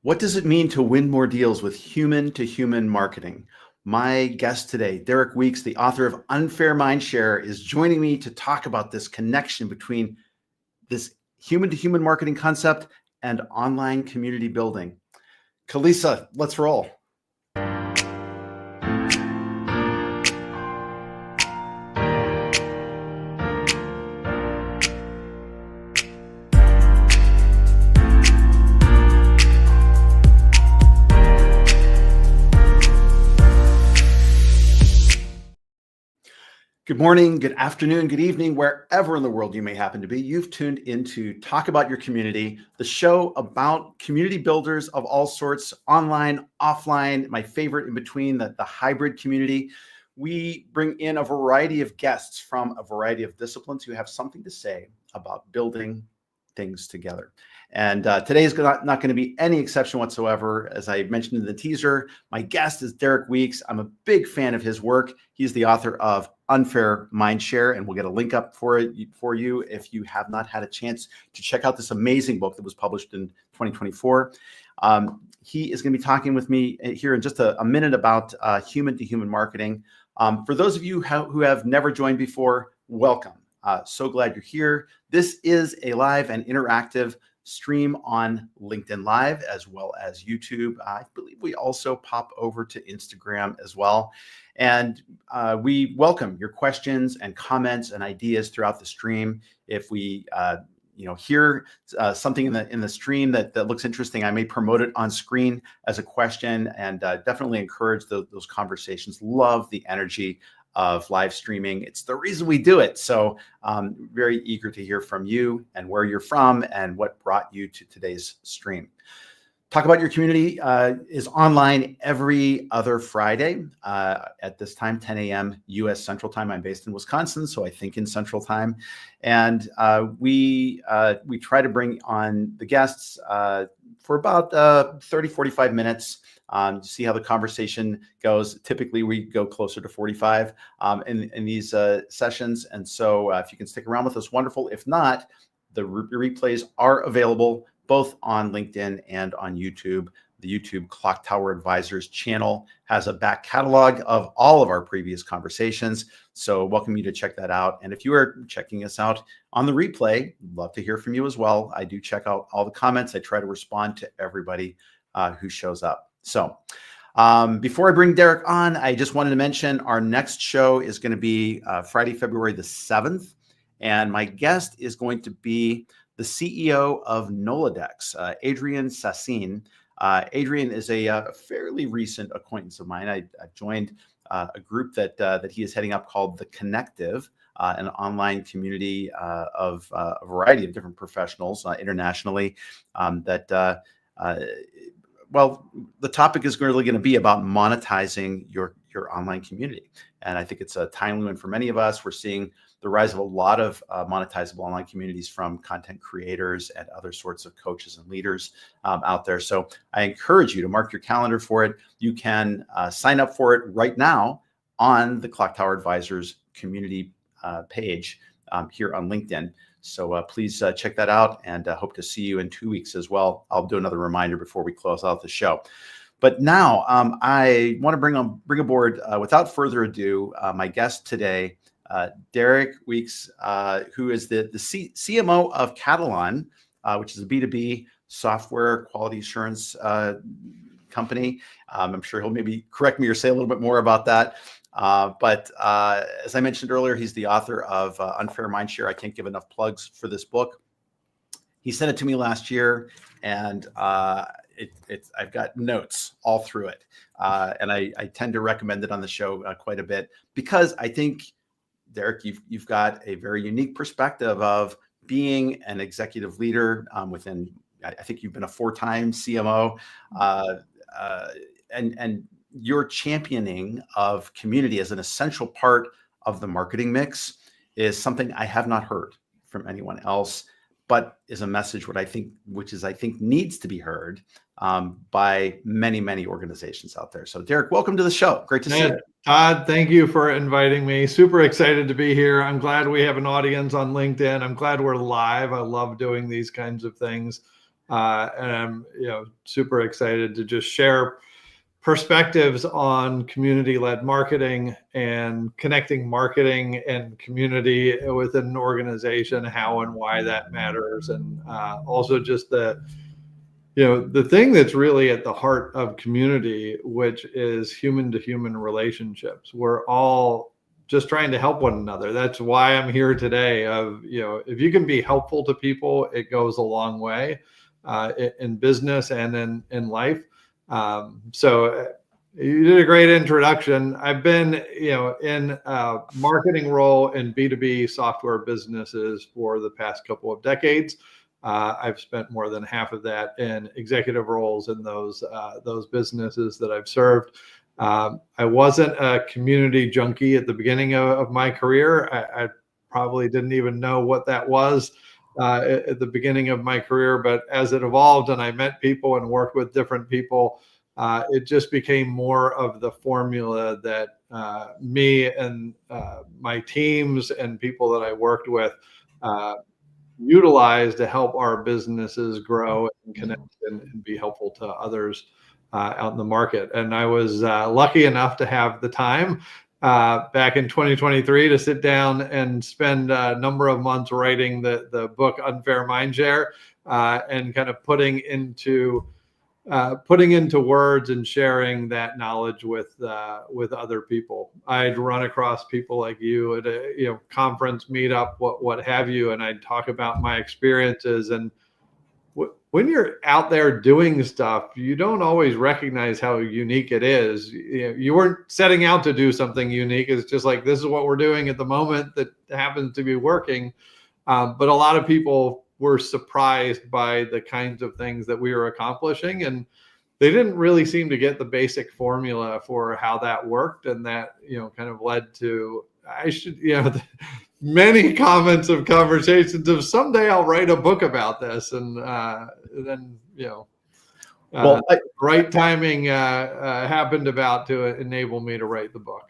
What does it mean to win more deals with human-to-human marketing? My guest today, Derek Weeks, the author of Unfair Mindshare, is joining me to talk about this connection between this human-to-human marketing concept and online community building. Kalisa, let's roll. Good morning, good afternoon, good evening, wherever in the world you may happen to be. You've tuned in to Talk About Your Community, the show about community builders of all sorts, online, offline, my favorite in between, the hybrid community. We bring in a variety of guests from a variety of disciplines who have something to say about building things together. And today is not going to be any exception whatsoever. As I mentioned in the teaser, my guest is Derek Weeks. I'm a big fan of his work. He's the author of Unfair Mindshare, and we'll get a link up for you if you have not had a chance to check out this amazing book that was published in 2024. He is going to be talking with me here in just a minute about human-to-human marketing. For those of you who have never joined before, welcome. So glad you're here. This is a live and interactive stream on LinkedIn Live as well as YouTube. I believe we also pop over to Instagram as well. And we welcome your questions and comments and ideas throughout the stream. If we hear something in the stream that looks interesting, I may promote it on screen as a question, and definitely encourage those conversations. Love the energy of live streaming. It's the reason we do it. So very eager to hear from you and where you're from and what brought you to today's stream. Talk About Your Community is online every other Friday at this time, 10 a.m. U.S. Central Time. I'm based in Wisconsin, so I think in Central Time. And we try to bring on the guests for about 30, 45 minutes. To see how the conversation goes. Typically, we go closer to 45 in these sessions. And so if you can stick around with us, wonderful. If not, the replays are available both on LinkedIn and on YouTube. The YouTube Clocktower Advisors channel has a back catalog of all of our previous conversations. So welcome you to check that out. And if you are checking us out on the replay, love to hear from you as well. I do check out all the comments. I try to respond to everybody who shows up. So before I bring Derek on, I just wanted to mention our next show is going to be Friday, February the 7th. And my guest is going to be the CEO of Noladex, Adrian Sassin. Adrian is a fairly recent acquaintance of mine. I joined a group that he is heading up called The Connective, an online community of a variety of different professionals internationally well, the topic is really going to be about monetizing your online community. And I think it's a timely one for many of us. We're seeing the rise of a lot of monetizable online communities from content creators and other sorts of coaches and leaders out there. So I encourage you to mark your calendar for it. You can sign up for it right now on the Clocktower Advisors community page here on LinkedIn. So please check that out, and hope to see you in 2 weeks as well. I'll do another reminder before we close out the show. But now I want to bring aboard, without further ado, my guest today, Derek Weeks, who is the CMO of Katalon, which is a B2B software quality assurance company. I'm sure he'll maybe correct me or say a little bit more about that. But as I mentioned earlier, he's the author of Unfair Mindshare. I can't give enough plugs for this book. He sent it to me last year, and I've got notes all through it. And I tend to recommend it on the show quite a bit because I think, Derek, you've got a very unique perspective of being an executive leader within. I think you've been a 4-time CMO, and your championing of community as an essential part of the marketing mix is something I have not heard from anyone else, but is a message which I think needs to be heard by many, many organizations out there. So Derek, welcome to the show. Great to see you. Todd, thank you for inviting me. Super excited to be here. I'm glad we have an audience on LinkedIn. I'm glad we're live. I love doing these kinds of things. and I'm super excited to just share perspectives on community-led marketing and connecting marketing and community within an organization, how and why that matters, and also just the thing that's really at the heart of community, which is human-to-human relationships. We're all just trying to help one another. That's why I'm here today. If you can be helpful to people, it goes a long way in business and in life. So you did a great introduction. I've been, in a marketing role in B2B software businesses for the past couple of decades. I've spent more than half of that in executive roles in those businesses that I've served. I wasn't a community junkie at the beginning of my career. I probably didn't even know what that was at the beginning of my career, but as it evolved and I met people and worked with different people, it just became more of the formula that me and my teams and people that I worked with utilize to help our businesses grow and connect and be helpful to others out in the market. And I was lucky enough to have the time back in 2023 to sit down and spend a number of months writing the book Unfair Mindshare and kind of putting into words and sharing that knowledge with other people. I'd run across people like you at a conference, meetup, what have you, and I'd talk about my experiences. And when you're out there doing stuff, you don't always recognize how unique it is. You weren't setting out to do something unique. It's just like, this is what we're doing at the moment that happens to be working. But a lot of people were surprised by the kinds of things that we were accomplishing, and they didn't really seem to get the basic formula for how that worked. And that, kind of led to, many comments of conversations of someday I'll write a book about this. And then, right timing happened about to enable me to write the book.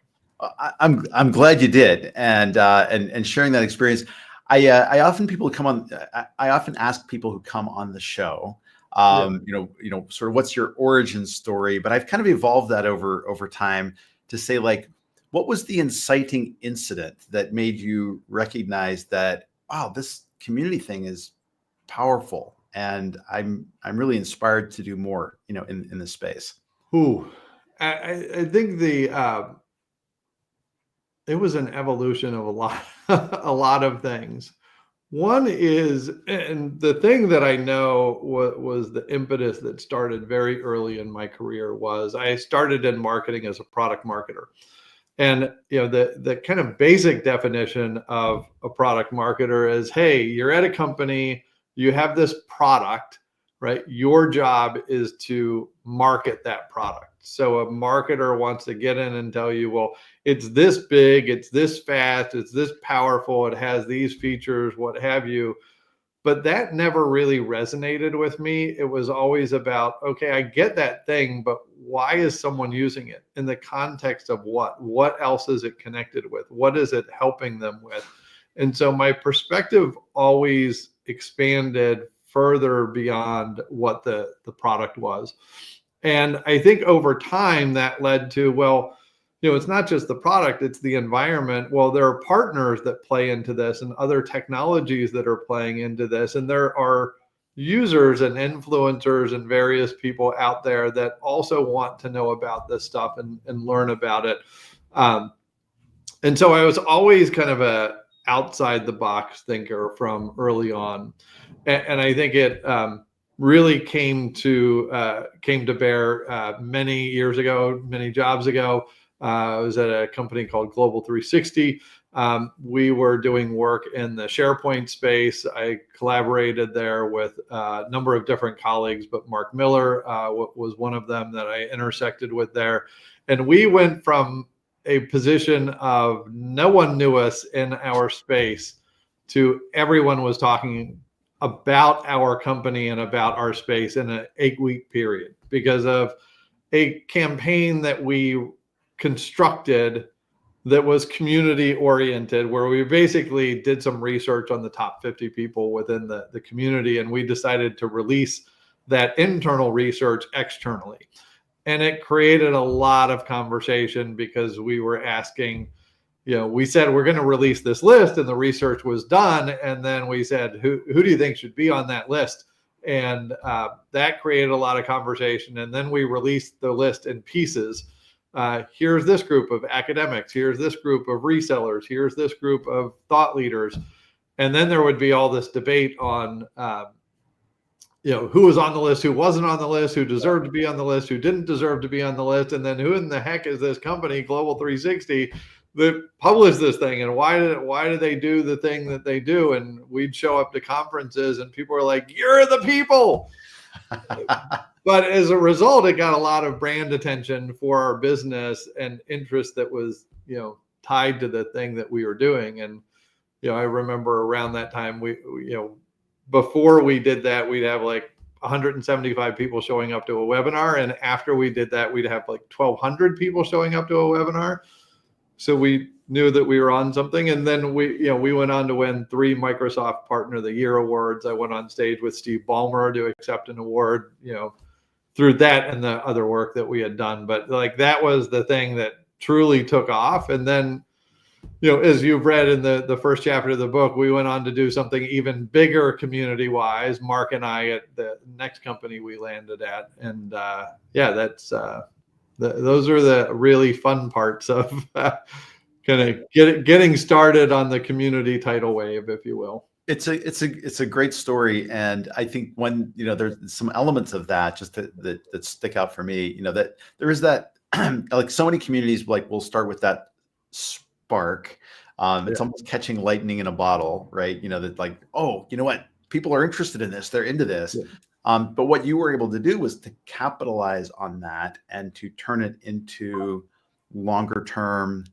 I'm glad you did. And sharing that experience. I often ask people who come on the show, sort of what's your origin story, but I've kind of evolved that over time to say, like, what was the inciting incident that made you recognize that, wow, this community thing is powerful, and I'm really inspired to do more, in this space? I think it was an evolution of a lot of things. One is, and the thing that I know was the impetus that started very early in my career, was I started in marketing as a product marketer. And the kind of basic definition of a product marketer is, hey, you're at a company, you have this product, right? Your job is to market that product. So a marketer wants to get in and tell you, well, it's this big, it's this fast, it's this powerful, it has these features, what have you. But that never really resonated with me. It was always about, okay, I get that thing, but why is someone using it? In the context of what? What else is it connected with? What is it helping them with? And so my perspective always expanded further beyond what the product was. And I think over time that led to, well, it's not just the product, it's the environment. Well, there are partners that play into this and other technologies that are playing into this. And there are users and influencers and various people out there that also want to know about this stuff and learn about it. And so I was always kind of a outside the box thinker from early on. And I think it really came to bear many years ago, many jobs ago. I was at a company called Global 360. We were doing work in the SharePoint space. I collaborated there with a number of different colleagues, but Mark Miller was one of them that I intersected with there. And we went from a position of no one knew us in our space to everyone was talking about our company and about our space in an 8-week period because of a campaign that we constructed that was community oriented, where we basically did some research on the top 50 people within the community, and we decided to release that internal research externally. And it created a lot of conversation because we were asking, we said we're going to release this list, and the research was done, and then we said, who do you think should be on that list? And that created a lot of conversation. And then we released the list in pieces. Here's this group of academics, here's this group of resellers, here's this group of thought leaders. And then there would be all this debate on who was on the list, who wasn't on the list, who deserved to be on the list, who didn't deserve to be on the list, and then who in the heck is this company, Global 360, that published this thing, and why did they do the thing that they do? And we'd show up to conferences, and people were like, "You're the people." But as a result, it got a lot of brand attention for our business and interest that was, tied to the thing that we were doing. And, I remember around that time, we before we did that, we'd have like 175 people showing up to a webinar. And after we did that, we'd have like 1,200 people showing up to a webinar. So we knew that we were on something. And then we went on to win 3 Microsoft Partner of the Year awards. I went on stage with Steve Ballmer to accept an award, through that and the other work that we had done. But like, that was the thing that truly took off. And then, as you've read in the first chapter of the book, we went on to do something even bigger community wise, Mark and I, at the next company we landed at. And that's those are the really fun parts of kind of getting started on the community tidal wave, if you will. It's a great story, and I think when there's some elements of that just that stick out for me. That there is that like so many communities, like we'll start with that spark. It's almost catching lightning in a bottle, right? That like, oh, you know what? People are interested in this. They're into this. Yeah. But what you were able to do was to capitalize on that and to turn it into longer term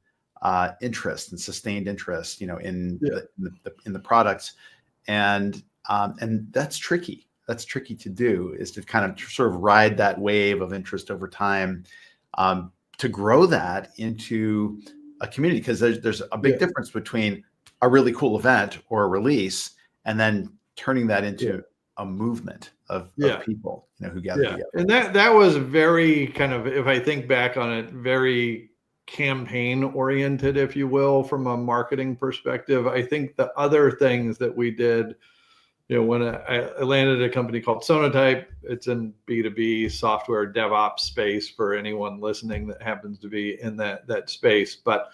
interest and sustained interest, in the products, and that's tricky. That's tricky to do, is to kind of sort of ride that wave of interest over time, to grow that into a community, because there's a big difference between a really cool event or a release and then turning that into a movement of people, who gather together. And that was very kind of, if I think back on it, very campaign oriented, if you will, from a marketing perspective. I think the other things that we did, when I landed at a company called Sonatype, it's in B2B software DevOps space for anyone listening that happens to be in that space. But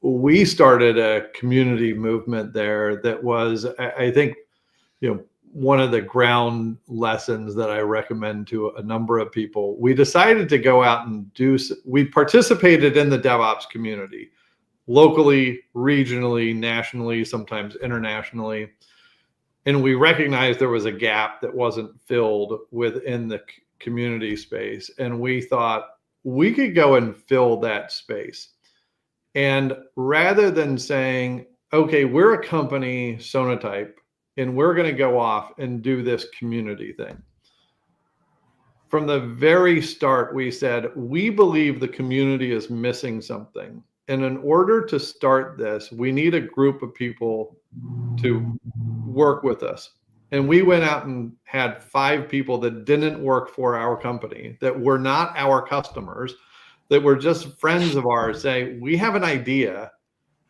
we started a community movement there that was, I think, one of the ground lessons that I recommend to a number of people. We decided to go out and we participated in the DevOps community locally, regionally, nationally, sometimes internationally. And we recognized there was a gap that wasn't filled within the community space. And we thought we could go and fill that space. And rather than saying, okay, we're a company, Sonatype, and we're going to go off and do this community thing. From the very start, we said, we believe the community is missing something. And in order to start this, we need a group of people to work with us. And we went out and had 5 people that didn't work for our company, that were not our customers, that were just friends of ours, say, we have an idea,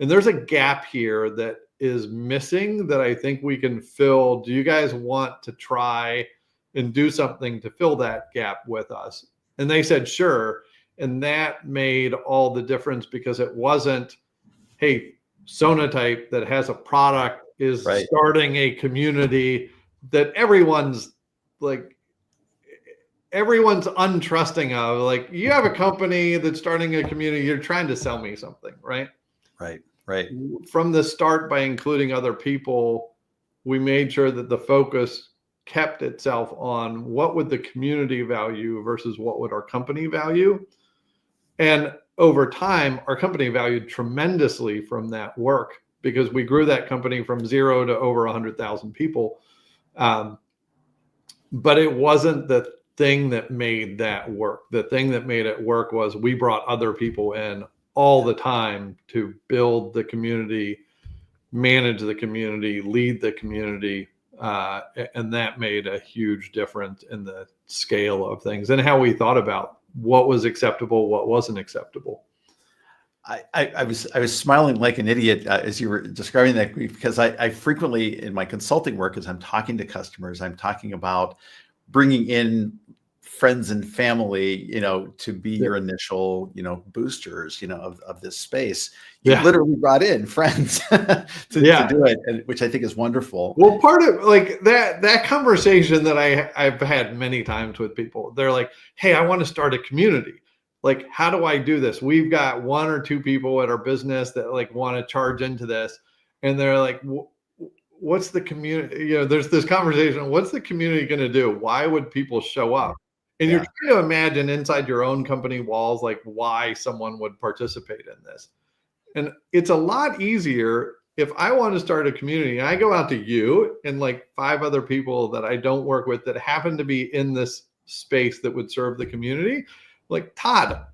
and there's a gap here that is missing that I think we can fill. Do you guys want to try and do something to fill that gap with us? And they said, sure. And that made all the difference, because it wasn't, hey, Sonatype that has a product is starting a community that everyone's untrusting of. Like, you have a company that's starting a community, you're trying to sell me something, right? Right. From the start, by including other people, we made sure that the focus kept itself on what would the community value versus what would our company value. And over time, our company valued tremendously from that work, because we grew that company from 0 to over 100,000 people. But it wasn't the thing that made that work. The thing that made it work was we brought other people in all the time to build the community, manage the community, lead the community. And that made a huge difference in the scale of things and how we thought about what was acceptable, what wasn't acceptable. I was smiling like an idiot as you were describing that, because I frequently in my consulting work, as I'm talking to customers, I'm talking about bringing in friends and family, to be your initial, boosters, of this space. You literally brought in friends to do it, which I think is wonderful. Well, part of like that conversation that I've had many times with people, they're like, hey, I want to start a community. Like, how do I do this? We've got 1 or 2 people at our business that like want to charge into this. And they're like, what's the community? There's this conversation. What's the community going to do? Why would people show up? And you're trying to imagine inside your own company walls, like why someone would participate in this. And it's a lot easier if I want to start a community and I go out to you and like 5 other people that I don't work with that happen to be in this space that would serve the community. Like, Todd,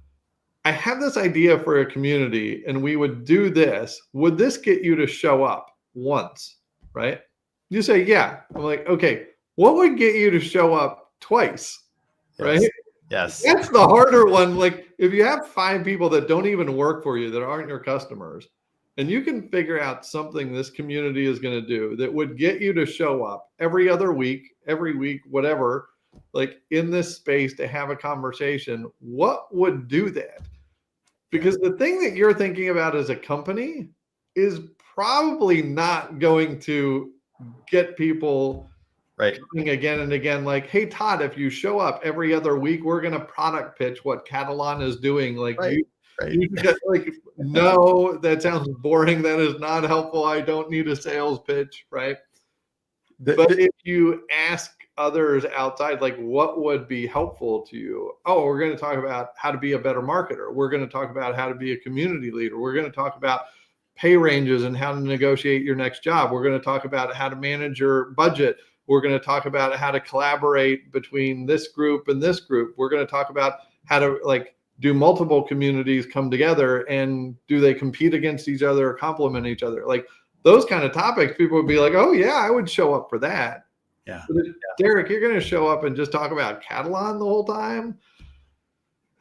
I have this idea for a community and we would do this. Would this get you to show up once? Right? You say, yeah. I'm like, okay, what would get you to show up twice? Right? Yes. That's the harder one. Like, if you have 5 people that don't even work for you, that aren't your customers, and you can figure out something this community is going to do that would get you to show up every week, whatever, like in this space to have a conversation, what would do that? Because the thing that you're thinking about as a company is probably not going to get people again and again, like, hey, Todd, if you show up every other week, we're going to product pitch what Katalon is doing. Like, you get like, no, that sounds boring. That is not helpful. I don't need a sales pitch, right? But if you ask others outside, like, what would be helpful to you? Oh, we're going to talk about how to be a better marketer. We're going to talk about how to be a community leader. We're going to talk about pay ranges and how to negotiate your next job. We're going to talk about how to manage your budget. We're going to talk about how to collaborate between this group and this group. We're going to talk about how to like do multiple communities come together, and do they compete against each other or complement each other? Like those kind of topics, people would be like, oh yeah, I would show up for that. Yeah. But Derek, you're going to show up and just talk about Katalon the whole time.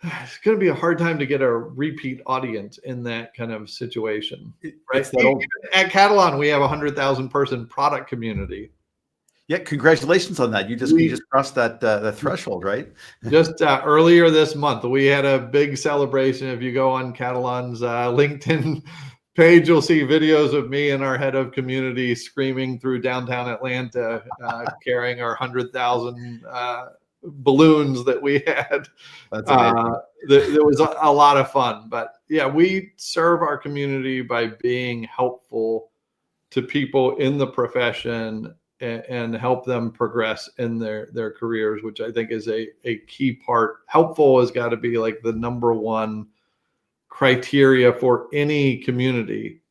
It's going to be a hard time to get a repeat audience in that kind of situation, right? At Katalon, we have 100,000 person product community. Yeah, congratulations on that. You just crossed that the threshold, right? Just earlier this month, we had a big celebration. If you go on Katalon's LinkedIn page, you'll see videos of me and our head of community screaming through downtown Atlanta, carrying our 100,000 balloons that we had. There was a lot of fun. But yeah, we serve our community by being helpful to people in the profession and help them progress in their careers, which I think is a key part. Helpful has got to be like the number one criteria for any community.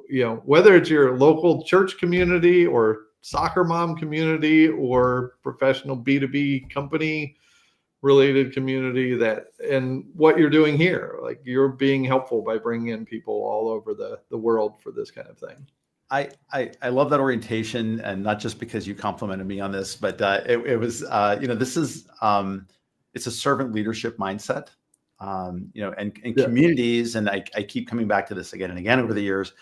Yeah. Whether it's your local church community or soccer mom community or professional B2B company related community, and what you're doing here, like you're being helpful by bringing in people all over the world for this kind of thing. I love that orientation, and not just because you complimented me on this, but it was this is it's a servant leadership mindset, and communities, and I keep coming back to this again and again over the years.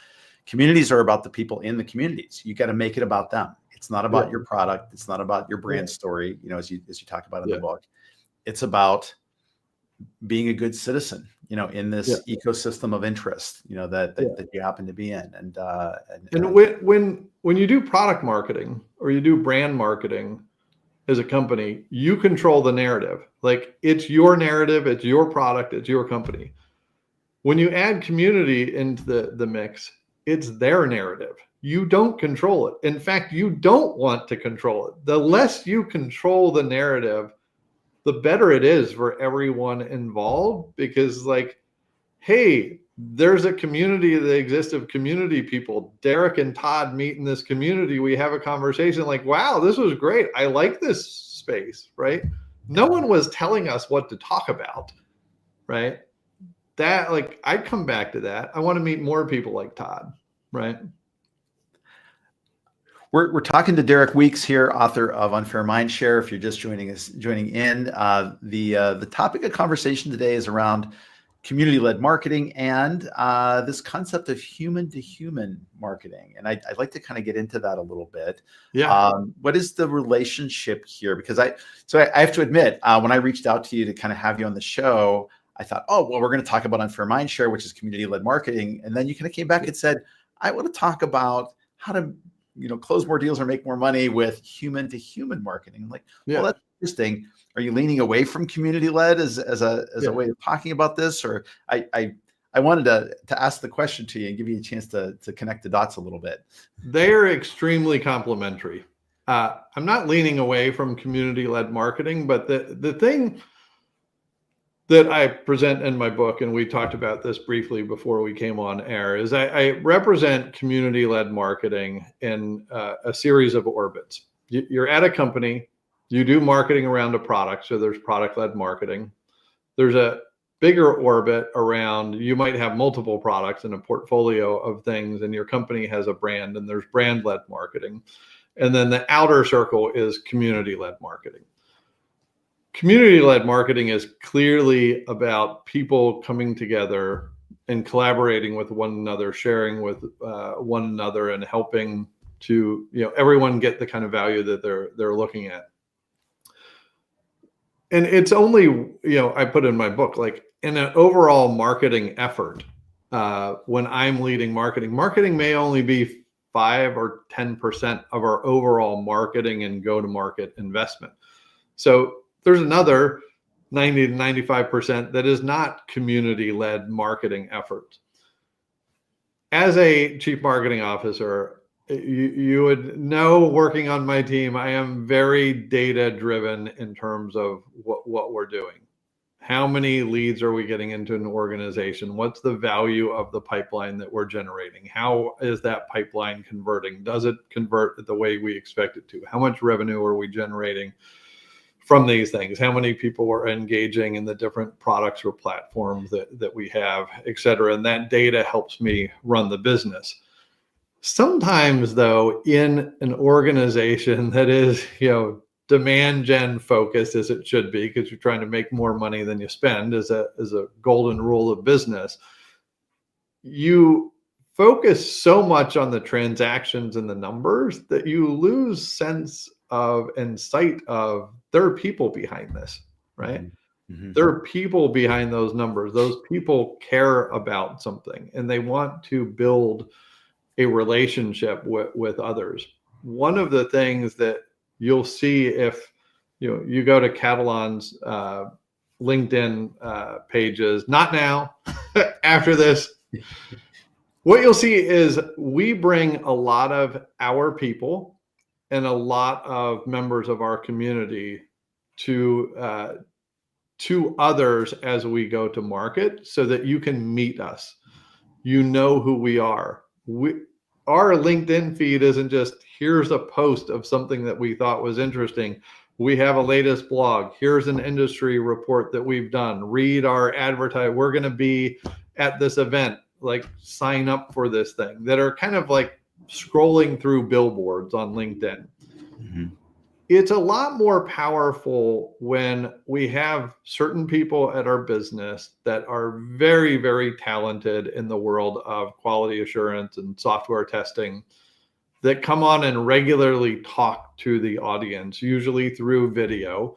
Communities are about the people in the communities. You got to make it about them. It's not about your product. It's not about your brand story. As you talk about in the book, it's about being a good citizen, in this ecosystem of interest, that you happen to be in. And when you do product marketing or you do brand marketing as a company, you control the narrative. Like it's your narrative, it's your product, it's your company. When you add community into the mix, it's their narrative. You don't control it. In fact, you don't want to control it. The less you control the narrative, the better it is for everyone involved, because like, hey, there's a community that exists of community people. Derek and Todd meet in this community. We have a conversation like, wow, this was great. I like this space, right? No one was telling us what to talk about, right? that, like, I come back to that. I want to meet more people like Todd, right? We're talking to Derek Weeks here, author of Unfair Mindshare. If you're just joining in, the topic of conversation today is around community-led marketing and this concept of human-to-human marketing. And I'd like to kind of get into that a little bit. Yeah. What is the relationship here? Because I have to admit, when I reached out to you to kind of have you on the show, I thought, oh, well, we're going to talk about Unfair Mindshare, which is community-led marketing. And then you kind of came back and said, I want to talk about how to close more deals or make more money with human to human marketing. I'm like, well, that's interesting. Are you leaning away from community led as a way of talking about this? Or I wanted to ask the question to you and give you a chance to connect the dots a little bit. They're extremely complementary. I'm not leaning away from community led marketing, but the thing that I present in my book, and we talked about this briefly before we came on air, is I represent community-led marketing in a series of orbits. You're at a company, you do marketing around a product, so there's product-led marketing. There's a bigger orbit around, you might have multiple products and a portfolio of things, and your company has a brand, and there's brand-led marketing. And then the outer circle is community-led marketing. Community-led marketing is clearly about people coming together and collaborating with one another, sharing with one another, and helping to everyone get the kind of value that they're looking at. And it's only I put in my book, like, in an overall marketing effort, when I'm leading marketing may only be 5 or 10% of our overall marketing and go-to-market investment. So there's another 90 to 95% that is not community-led marketing efforts. As a chief marketing officer, you would know, working on my team, I am very data-driven in terms of what we're doing. How many leads are we getting into an organization? What's the value of the pipeline that we're generating? How is that pipeline converting? Does it convert the way we expect it to? How much revenue are we generating from these things? How many people are engaging in the different products or platforms that we have, et cetera? And that data helps me run the business. Sometimes, though, in an organization that is, demand gen focused, as it should be, because you're trying to make more money than you spend, as a golden rule of business, you focus so much on the transactions and the numbers that you lose sense of and sight of there are people behind this, right? Mm-hmm. There are people behind those numbers. Those people care about something and they want to build a relationship with others. One of the things that you'll see if you go to Katalon's LinkedIn pages, not now, after this, what you'll see is we bring a lot of our people and a lot of members of our community to others as we go to market, so that you can meet us. You know who we are. Our LinkedIn feed isn't just, here's a post of something that we thought was interesting. We have a latest blog. Here's an industry report that we've done. Read our advertise. We're going to be at this event. Like, sign up for this thing, that are kind of like scrolling through billboards on LinkedIn. Mm-hmm. It's a lot more powerful when we have certain people at our business that are very, very talented in the world of quality assurance and software testing, that come on and regularly talk to the audience, usually through video.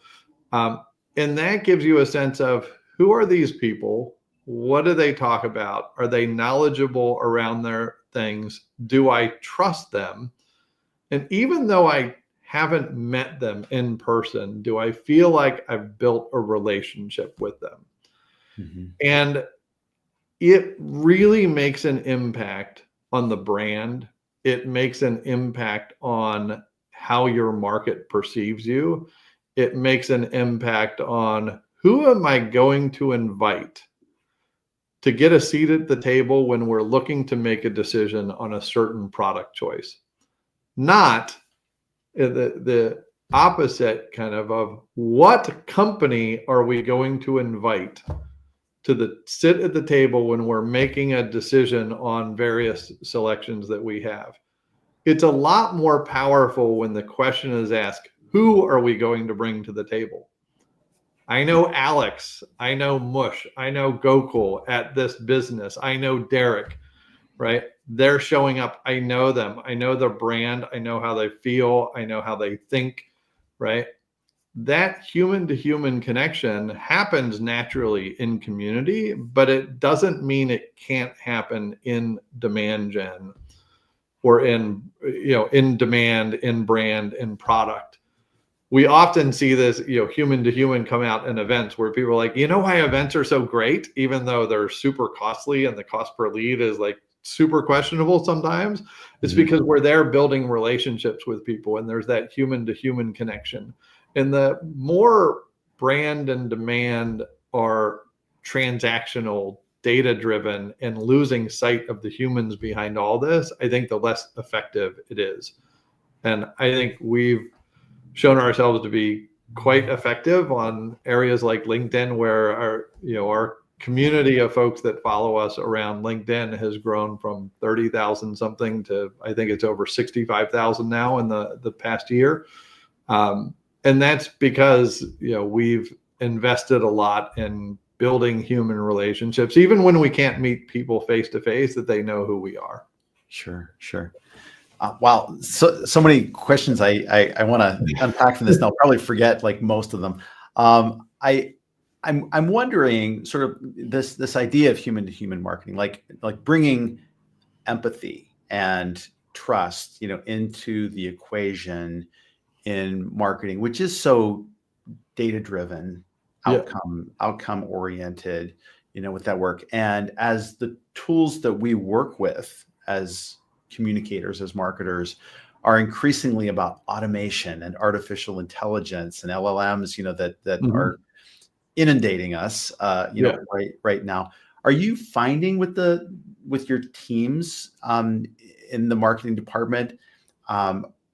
And that gives you a sense of, who are these people? What do they talk about? Are they knowledgeable around their things? Do I trust them? And even though I haven't met them in person, do I feel like I've built a relationship with them? Mm-hmm. And it really makes an impact on the brand. It makes an impact on how your market perceives you. It makes an impact on, who am I going to invite to get a seat at the table when we're looking to make a decision on a certain product choice. Not the opposite kind of what company are we going to invite to sit at the table when we're making a decision on various selections that we have. It's a lot more powerful when the question is asked, who are we going to bring to the table? I know Alex, I know Mush, I know Gokul at this business, I know Derek, right? They're showing up. I know them. I know their brand. I know how they feel. I know how they think, right? That human to human connection happens naturally in community, but it doesn't mean it can't happen in demand gen or in demand, in brand, in product. We often see this, human to human come out in events where people are like, why events are so great, even though they're super costly and the cost per lead is like super questionable sometimes. It's because we're there building relationships with people and there's that human to human connection. And the more brand and demand are transactional, data driven, and losing sight of the humans behind all this, I think the less effective it is. And I think we've shown ourselves to be quite effective on areas like LinkedIn, where our community of folks that follow us around LinkedIn has grown from 30,000 something to, I think it's over 65,000 now in the past year. And that's because, we've invested a lot in building human relationships, even when we can't meet people face to face, that they know who we are. Sure. Wow. So many questions I want to unpack from this. And I'll probably forget like most of them. I'm wondering sort of this idea of human to human marketing, like bringing empathy and trust, into the equation in marketing, which is so data driven, outcome oriented, with that work. And as the tools that we work with as communicators, as marketers, are increasingly about automation and artificial intelligence and LLMs, that are inundating us, right now. Are you finding with your teams in the marketing department,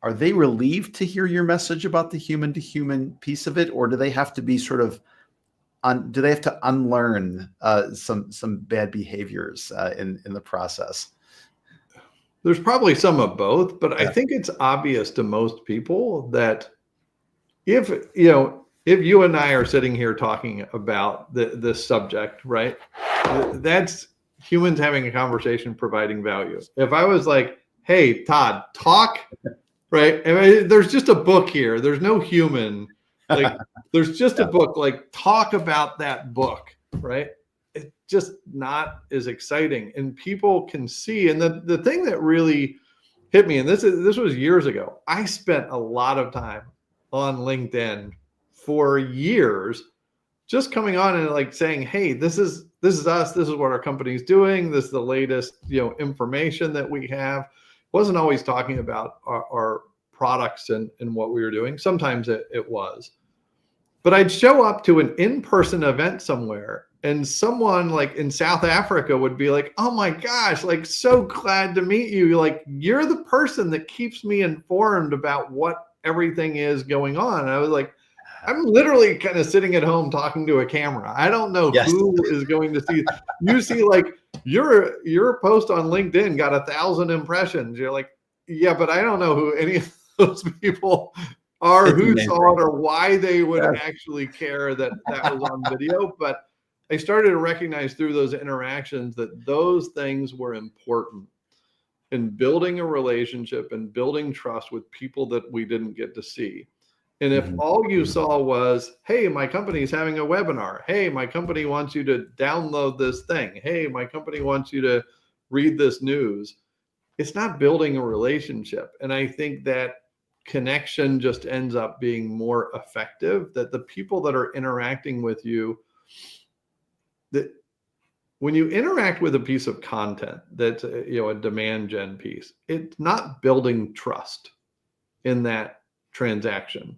are they relieved to hear your message about the human to human piece of it, or do they have to be sort of do they have to unlearn some bad behaviors in the process? There's probably some of both, but I think it's obvious to most people that if you and I are sitting here talking about this subject, right? That's humans having a conversation, providing value. If I was like, hey, Todd, talk, right? I mean, there's just a book here. There's no human. Like, there's just a book. Like, talk about that book, right? It's just not as exciting, and people can see. And the thing that really hit me, and this was years ago, I spent a lot of time on LinkedIn for years, just coming on and like saying, hey, this is us, this is what our company's doing, this is the latest information that we have. Wasn't always talking about our products and what we were doing. Sometimes it was, but I'd show up to an in-person event somewhere, and someone like in South Africa would be like, oh my gosh, like, so glad to meet you. Like, you're the person that keeps me informed about what everything is going on. And I was like, I'm literally kind of sitting at home talking to a camera. I don't know who is going to see. You see, like, your post on LinkedIn got 1,000 impressions. You're like, yeah, but I don't know who any of those people are, who saw it, or why they would actually care that was on video. But I started to recognize through those interactions that those things were important in building a relationship and building trust with people that we didn't get to see. And if all you saw was, hey, my company is having a webinar. Hey, my company wants you to download this thing. Hey, my company wants you to read this news. It's not building a relationship. And I think that connection just ends up being more effective, that the people that are interacting with you, that when you interact with a piece of content that's a demand gen piece, it's not building trust in that transaction.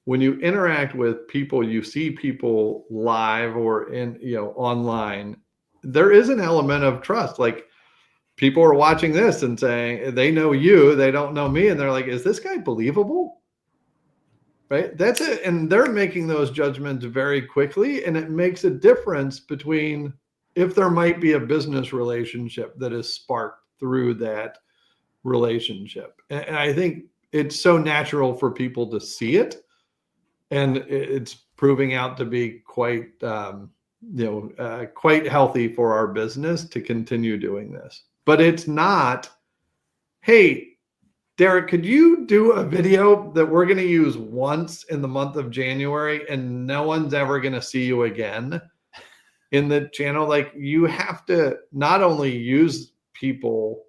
When you interact with people, you see people live or in online, there is an element of trust. Like, people are watching this and saying they know you, they don't know me, and they're like, is this guy believable? right? That's it. And they're making those judgments very quickly. And it makes a difference between if there might be a business relationship that is sparked through that relationship. And I think it's so natural for people to see it. And it's proving out to be quite, quite healthy for our business to continue doing this. But it's not, hey, Derek, could you do a video that we're going to use once in the month of January and no one's ever going to see you again in the channel? Like, you have to not only use people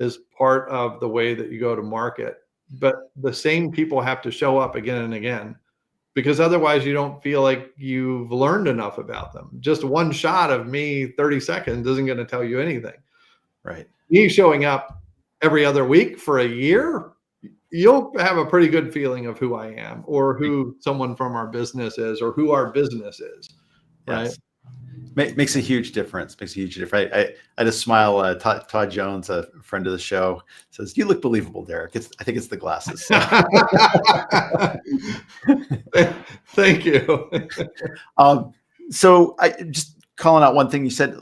as part of the way that you go to market, but the same people have to show up again and again, because otherwise you don't feel like you've learned enough about them. Just one shot of me, 30 seconds, isn't going to tell you anything. Right. Me showing up every other week for a year, you'll have a pretty good feeling of who I am or who someone from our business is or who our business is. Right. Yes. Makes a huge difference. Makes a huge difference. I just smile. Todd Jones, a friend of the show, says, "You look believable, Derek." I think it's the glasses. So. Thank you. So I just calling out one thing you said.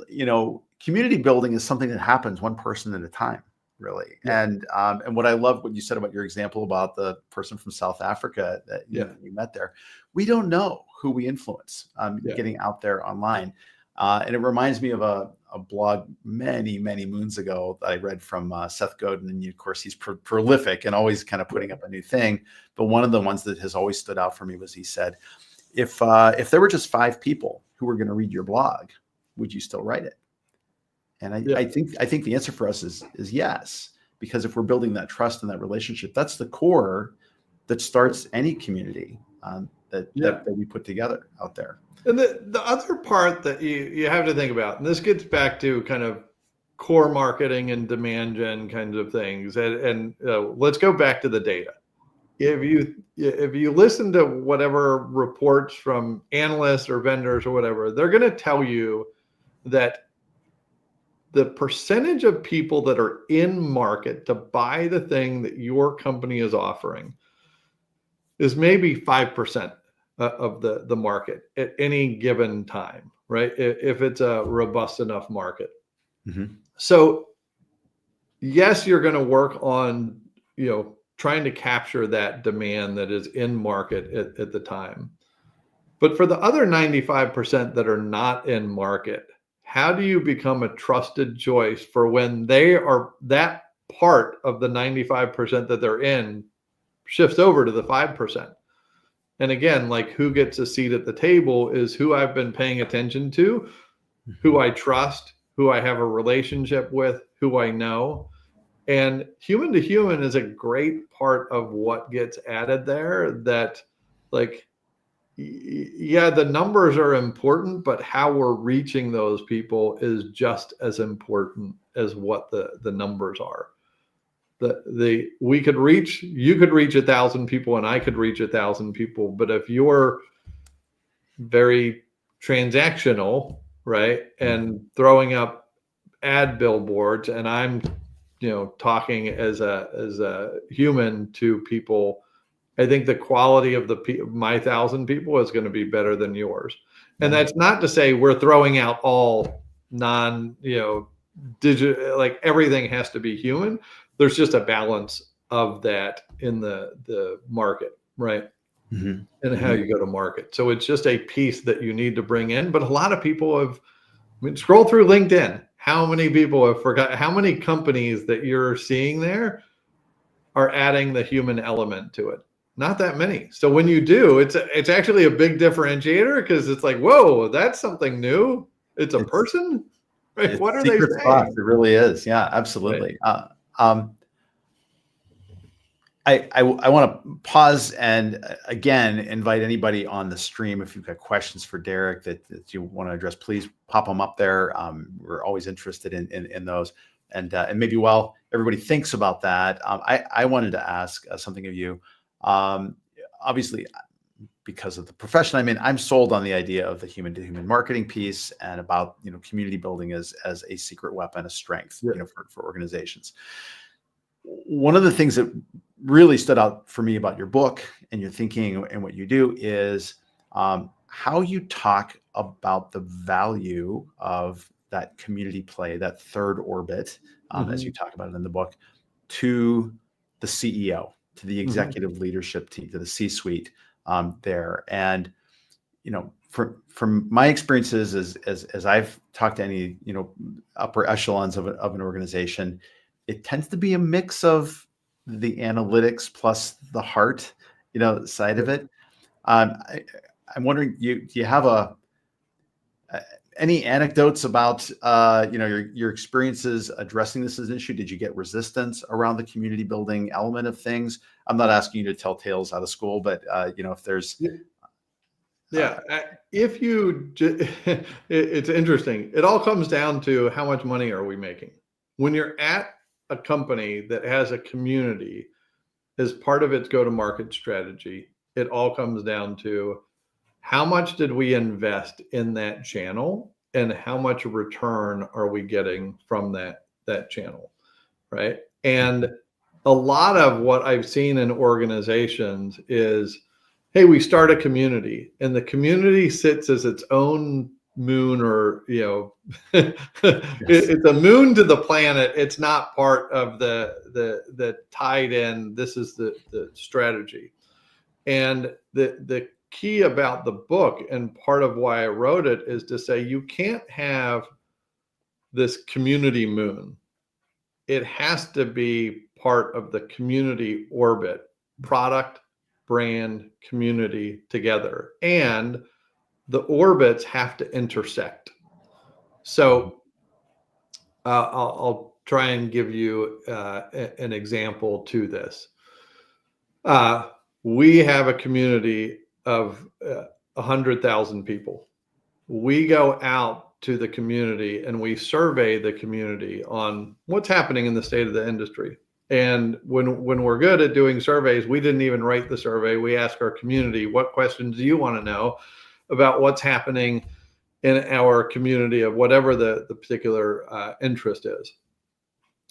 Community building is something that happens one person at a time, really. Yeah. And what I love what you said about your example about the person from South Africa that you met there. We don't know who we influence getting out there online. And it reminds me of a blog many moons ago that I read from Seth Godin. And of course, he's prolific and always kind of putting up a new thing. But one of the ones that has always stood out for me was he said, if there were just 5 people who were going to read your blog, would you still write it? And I think the answer for us is yes, because if we're building that trust and that relationship, that's the core that starts any community that we put together out there. And the other part that you have to think about, and this gets back to kind of core marketing and demand gen kinds of things. And let's go back to the data. If you listen to whatever reports from analysts or vendors or whatever, they're going to tell you that the percentage of people that are in market to buy the thing that your company is offering is maybe 5% of the market at any given time, right? If it's a robust enough market. Mm-hmm. So yes, you're going to work on, trying to capture that demand that is in market at the time. But for the other 95% that are not in market, how do you become a trusted choice for when they are that part of the 95% that they're in shifts over to the 5%? And again, like, who gets a seat at the table is who I've been paying attention to, who I trust, who I have a relationship with, who I know. And human to human is a great part of what gets added there. That, like, the numbers are important, but how we're reaching those people is just as important as what the numbers are. You could reach 1,000 people and I could reach 1,000 people. But if you're very transactional, right, and throwing up ad billboards, and I'm, talking as a human to people, I think the quality of my 1,000 people is going to be better than yours. And that's not to say we're throwing out all digital, like everything has to be human. There's just a balance of that in the market, right? Mm-hmm. And how you go to market. So it's just a piece that you need to bring in. But a lot of people scroll through LinkedIn. How many people have forgot? How many companies that you're seeing there are adding the human element to it? Not that many. So when you do, it's actually a big differentiator, because it's like, whoa, that's something new. It's a person, right? What are they saying? Sauce, it really is. Yeah, absolutely. Right. I want to pause and again invite anybody on the stream, if you've got questions for Derek that you want to address, please pop them up there. We're always interested in those. And maybe while everybody thinks about that, I wanted to ask something of you. Obviously, because of the profession I'm in, I'm sold on the idea of the human to human marketing piece and about community building as a secret weapon, a strength for organizations. one of the things that really stood out for me about your book and your thinking and what you do is how you talk about the value of that community play, that third orbit, as you talk about it in the book, to the CEO, to the executive leadership team, to the C-suite there. And from my experiences as I've talked to any upper echelons of an organization, it tends to be a mix of the analytics plus the heart, side of it. I'm wondering, do you have any anecdotes about your experiences addressing this as an issue? Did you get resistance around the community building element of things? I'm not asking you to tell tales out of school, but if there's it's interesting. It all comes down to how much money are we making. When you're at a company that has a community as part of its go-to-market strategy, it all comes down to how much did we invest in that channel and how much return are we getting from that channel, right? And a lot of what I've seen in organizations is, hey, we start a community and the community sits as its own moon, or it's a moon to the planet. It's not part of the tied in, this is the strategy. And the key about the book, and part of why I wrote it, is to say you can't have this community moon. It has to be part of the community orbit, product, brand, community together, and the orbits have to intersect. So I'll try and give you an example to this. We have a community of 100,000 people. We go out to the community and we survey the community on what's happening in the state of the industry. And when we're good at doing surveys, we didn't even write the survey. We ask our community, what questions do you want to know about what's happening in our community of whatever the particular interest is.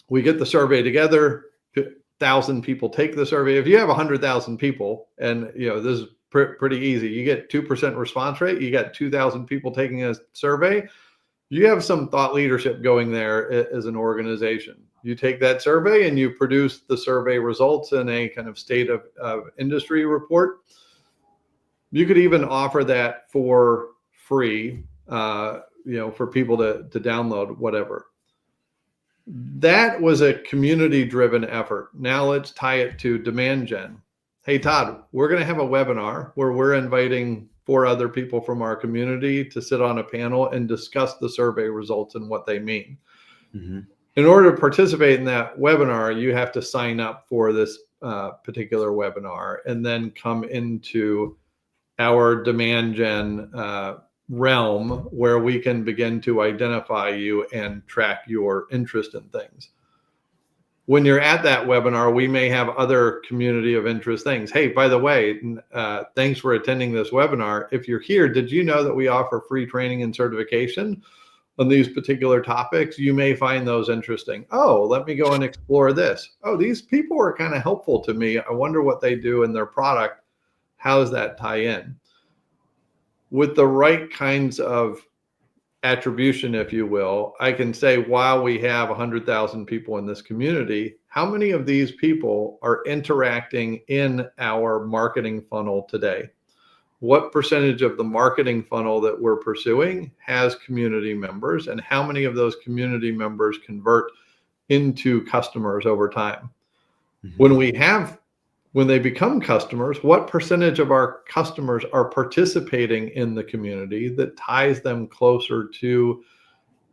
We get the survey together. 1,000 people take the survey. If you have 100,000 people, and this is pretty easy, you get 2% response rate. You got 2,000 people taking a survey. You have some thought leadership going there as an organization. You take that survey and you produce the survey results in a kind of state of industry report. You could even offer that for free, for people to download, whatever. That was a community-driven effort. Now let's tie it to demand gen. Hey, Todd, we're going to have a webinar where we're inviting 4 other people from our community to sit on a panel and discuss the survey results and what they mean. In order to participate in that webinar, you have to sign up for this particular webinar and then come into our demand gen realm where we can begin to identify you and track your interest in things. When you're at that webinar, we may have other community of interest things. Hey, by the way, thanks for attending this webinar. If you're here, did you know that we offer free training and certification on these particular topics? You may find those interesting. Oh, let me go and explore this. Oh, these people are kind of helpful to me. I wonder what they do in their product. How does that tie in? With the right kinds of attribution, if you will, I can say, while we have 100,000 people in this community, how many of these people are interacting in our marketing funnel today? What percentage of the marketing funnel that we're pursuing has community members, and how many of those community members convert into customers over time? When they become customers, what percentage of our customers are participating in the community that ties them closer to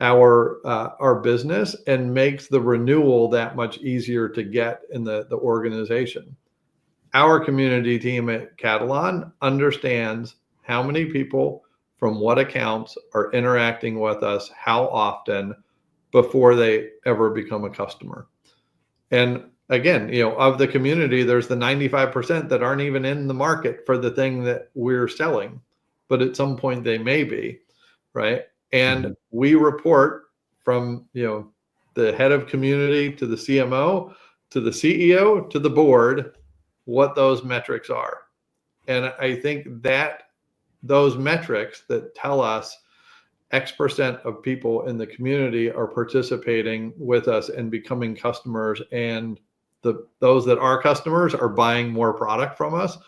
our business and makes the renewal that much easier to get in the organization? Our community team at Katalon understands how many people from what accounts are interacting with us, how often, before they ever become a customer. And again, of the community, there's the 95% that aren't even in the market for the thing that we're selling, but at some point they may be, right? And we report from, the head of community to the CMO to the CEO, to the board, what those metrics are. And I think that those metrics that tell us X% of people in the community are participating with us and becoming customers, and those that are customers are buying more product from us.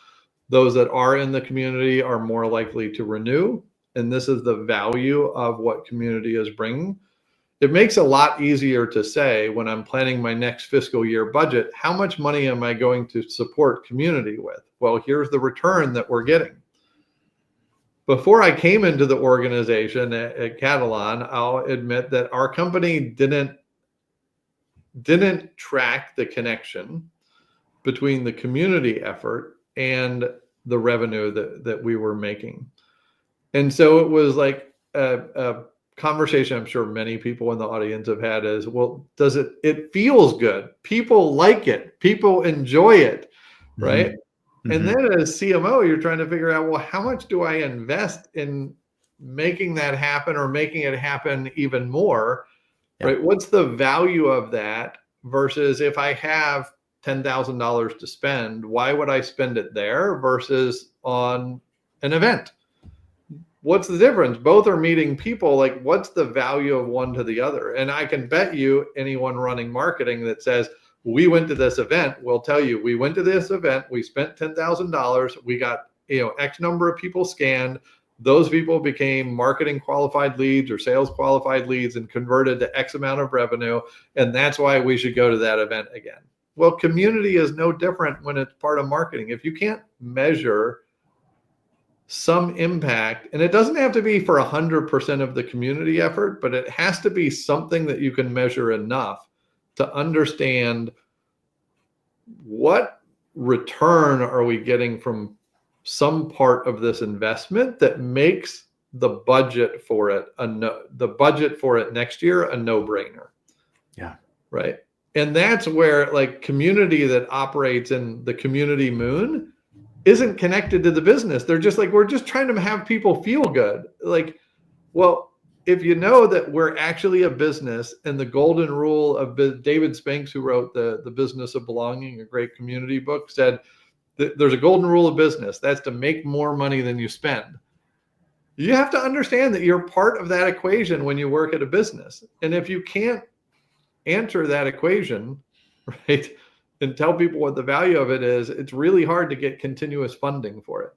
Those that are in the community are more likely to renew. And this is the value of what community is bringing. It makes it a lot easier to say when I'm planning my next fiscal year budget, how much money am I going to support community with? Well, here's the return that we're getting. Before I came into the organization at Katalon, I'll admit that our company didn't track the connection between the community effort and the revenue that we were making. And so it was like a conversation I'm sure many people in the audience have had is, well, it feels good. People like it. People enjoy it, right? Mm-hmm. And then as CMO, you're trying to figure out, well, how much do I invest in making that happen or making it happen even more, right? What's the value of that versus if I have $10,000 to spend, why would I spend it there versus on an event? What's the difference? Both are meeting people. Like, what's the value of one to the other? And I can bet you anyone running marketing that says, we went to this event, will tell you, we went to this event, we spent $10,000, we got, X number of people scanned. Those people became marketing qualified leads or sales qualified leads and converted to X amount of revenue. And that's why we should go to that event again. Well, community is no different when it's part of marketing. If you can't measure some impact, and it doesn't have to be for 100% of the community effort, but it has to be something that you can measure enough to understand what return are we getting from some part of this investment that makes the budget for it next year a no-brainer. Yeah. Right. And that's where like community that operates in the community moon isn't connected to the business. They're just like, we're just trying to have people feel good. Like, well, if you know that we're actually a business, and the golden rule of David Spinks, who wrote the Business of Belonging, a great community book, said that there's a golden rule of business. That's to make more money than you spend. You have to understand that you're part of that equation when you work at a business. And if you can't answer that equation, right, and tell people what the value of it is, it's really hard to get continuous funding for it.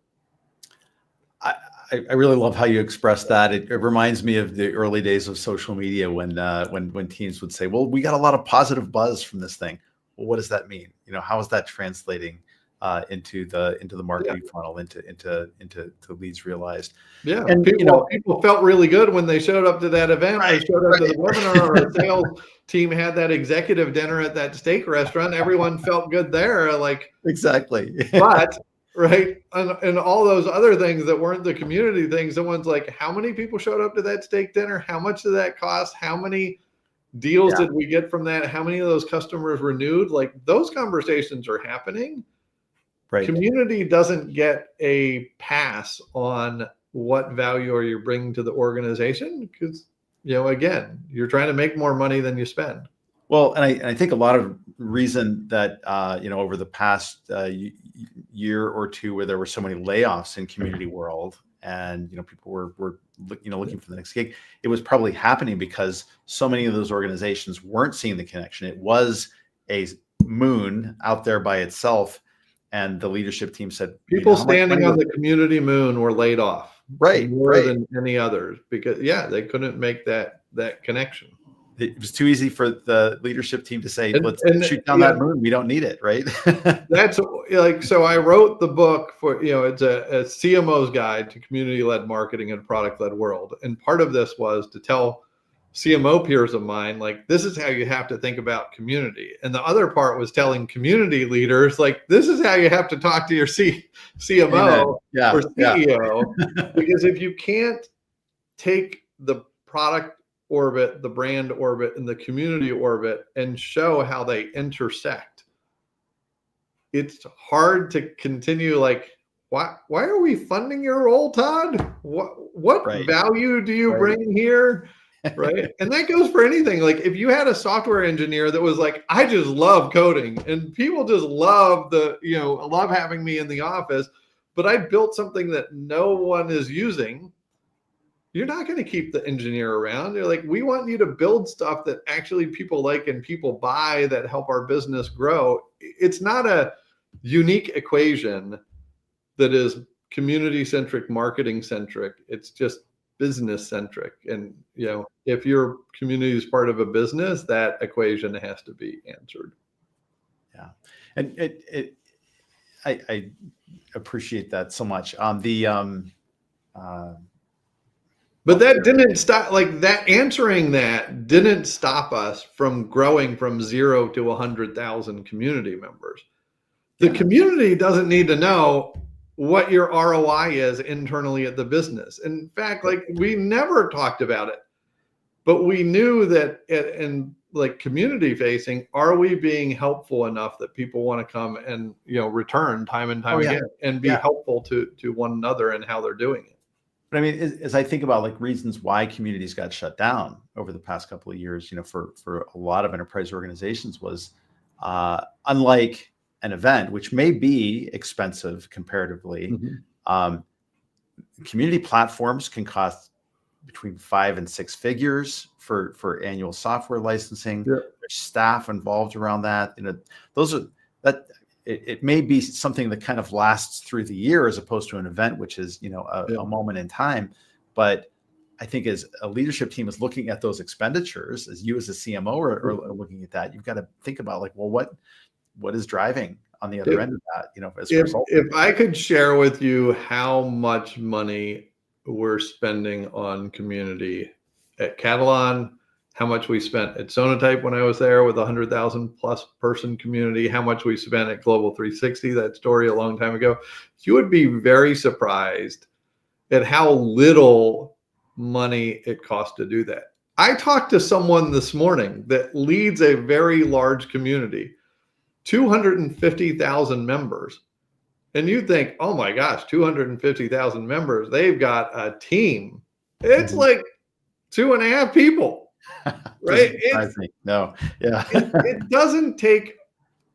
I really love how you express that. It reminds me of the early days of social media when teams would say, well, we got a lot of positive buzz from this thing. Well, what does that mean? How is that translating into the marketing funnel, into leads realized? Yeah, and people felt really good when they showed up to that event, or showed up to the webinar, or a sales team had that executive dinner at that steak restaurant. Everyone felt good there, like exactly. But right, and all those other things that weren't the community things, someone's like, how many people showed up to that steak dinner? How much did that cost? How many deals did we get from that? How many of those customers renewed? Like, those conversations are happening. Right. Community doesn't get a pass on what value are you bringing to the organization, because, again, you're trying to make more money than you spend. Well, and I think a lot of reason that, over the past year or two, where there were so many layoffs in community world, and, people were looking for the next gig, it was probably happening because so many of those organizations weren't seeing the connection. It was a moon out there by itself. And the leadership team said, people standing on the community moon were laid off, more than any others, because they couldn't make that connection. It was too easy for the leadership team to say, let's shoot down that moon. We don't need it, right? That's like, so I wrote the book for, it's a CMO's guide to community-led marketing in a product-led world. And part of this was to tell CMO peers of mine, like, this is how you have to think about community. And the other part was telling community leaders, like, this is how you have to talk to your CMO or CEO. Because if you can't take the product orbit, the brand orbit, and the community orbit and show how they intersect, it's hard to continue. Like, why are we funding your role, Todd? What value do you bring here? right? And that goes for anything. Like if you had a software engineer that was like, I just love coding and people just love love having me in the office, but I built something that no one is using. You're not going to keep the engineer around. You're like, we want you to build stuff that actually people like and people buy that help our business grow. It's not a unique equation that is community centric, marketing centric. It's just business centric. And, if your community is part of a business, that equation has to be answered. Yeah. And I appreciate that so much. But that didn't stop, like that answering that didn't stop us from growing from 0 to 100,000 community members. The community doesn't need to know what your ROI is internally at the business. In fact, like we never talked about it, but we knew that in like community facing, are we being helpful enough that people want to come and, return time and time again and be helpful to one another and how they're doing it. But I mean, as I think about like reasons why communities got shut down over the past couple of years, for a lot of enterprise organizations was unlike an event, which may be expensive comparatively. Community platforms can cost between 5 and 6 figures for annual software licensing. There's staff involved around that. It may be something that kind of lasts through the year as opposed to an event, which is, a moment in time. But I think as a leadership team is looking at those expenditures, as you as a CMO are looking at that, you've got to think about like, well, what is driving on the other end of that, as a result. If I could share with you how much money we're spending on community at Katalon, how much we spent at Sonatype when I was there with 100,000 plus person community, how much we spent at Global 360, that story a long time ago, you would be very surprised at how little money it costs to do that. I talked to someone this morning that leads a very large community, 250,000 members. And you think, oh my gosh, 250,000 members, they've got a team. It's like 2.5 people. Right? No. Yeah. It doesn't take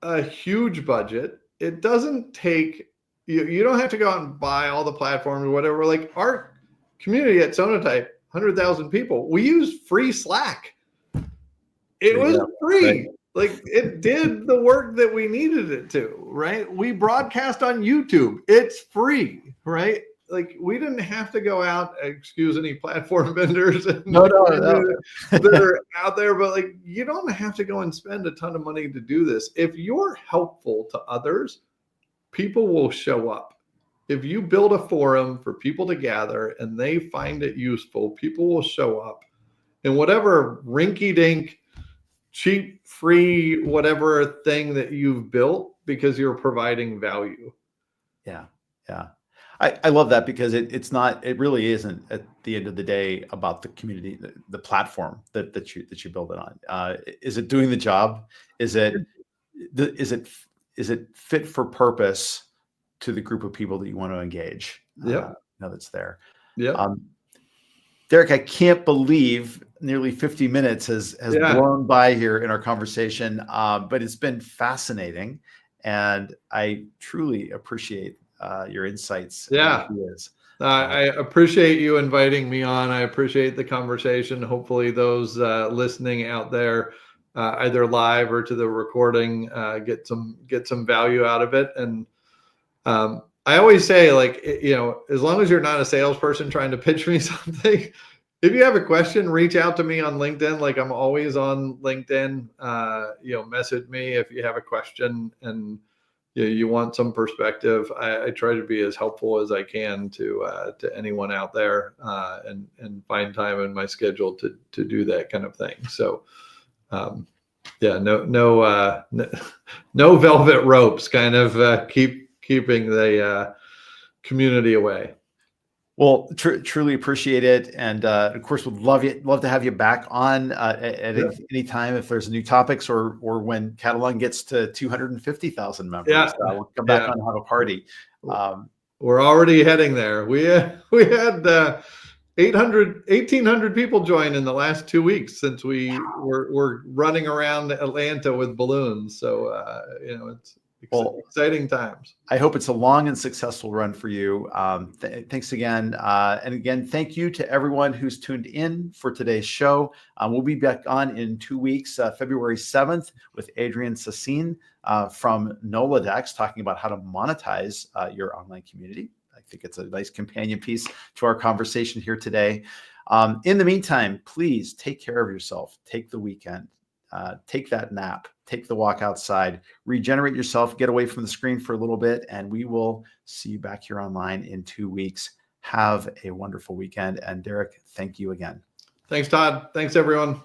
a huge budget. It doesn't take, you don't have to go out and buy all the platforms or whatever. Like our community at Sonatype, 100,000 people, we used free Slack. It was free. Right. Like it did the work that we needed it to, right? We broadcast on YouTube. It's free, right? Like we didn't have to go out, excuse any platform vendors no. that are out there, but like you don't have to go and spend a ton of money to do this. If you're helpful to others, people will show up. If you build a forum for people to gather and they find it useful, people will show up. And whatever rinky-dink, cheap, free, whatever thing that you've built because you're providing value. Yeah. I love that because it really isn't at the end of the day about the community, the platform that you build it on. Is it doing the job? Is it fit for purpose to the group of people that you want to engage? That's there. Derek, I can't believe nearly 50 minutes has blown by here in our conversation, but it's been fascinating, and I truly appreciate your insights. I appreciate you inviting me on. I appreciate the conversation. Hopefully those listening out there, either live or to the recording, get some value out of it. And I always say, like, as long as you're not a salesperson trying to pitch me something, if you have a question, reach out to me on LinkedIn. Like I'm always on LinkedIn. Message me if you have a question and you want some perspective. I try to be as helpful as I can to anyone out there, and find time in my schedule to do that kind of thing. So, no velvet ropes. Kind of keeping the community away. Well, truly appreciate it, and of course, would love to have you back on at any time if there's new topics or when Katalon gets to 250,000 members. We'll come back on and have a party. We're already heading there. We had 1,800 people joined in the last 2 weeks since we were running around Atlanta with balloons. So, it's exciting times. I hope it's a long and successful run for you. Thanks again. And again, thank you to everyone who's tuned in for today's show. We'll be back on in 2 weeks, February 7th, with Adrian Sassine from Noladex, talking about how to monetize your online community. I think it's a nice companion piece to our conversation here today. In the meantime, please take care of yourself. Take the weekend. Take that nap. Take the walk outside. Regenerate yourself. Get away from the screen for a little bit. And we will see you back here online in 2 weeks. Have a wonderful weekend. And Derek, thank you again. Thanks, Todd. Thanks, everyone.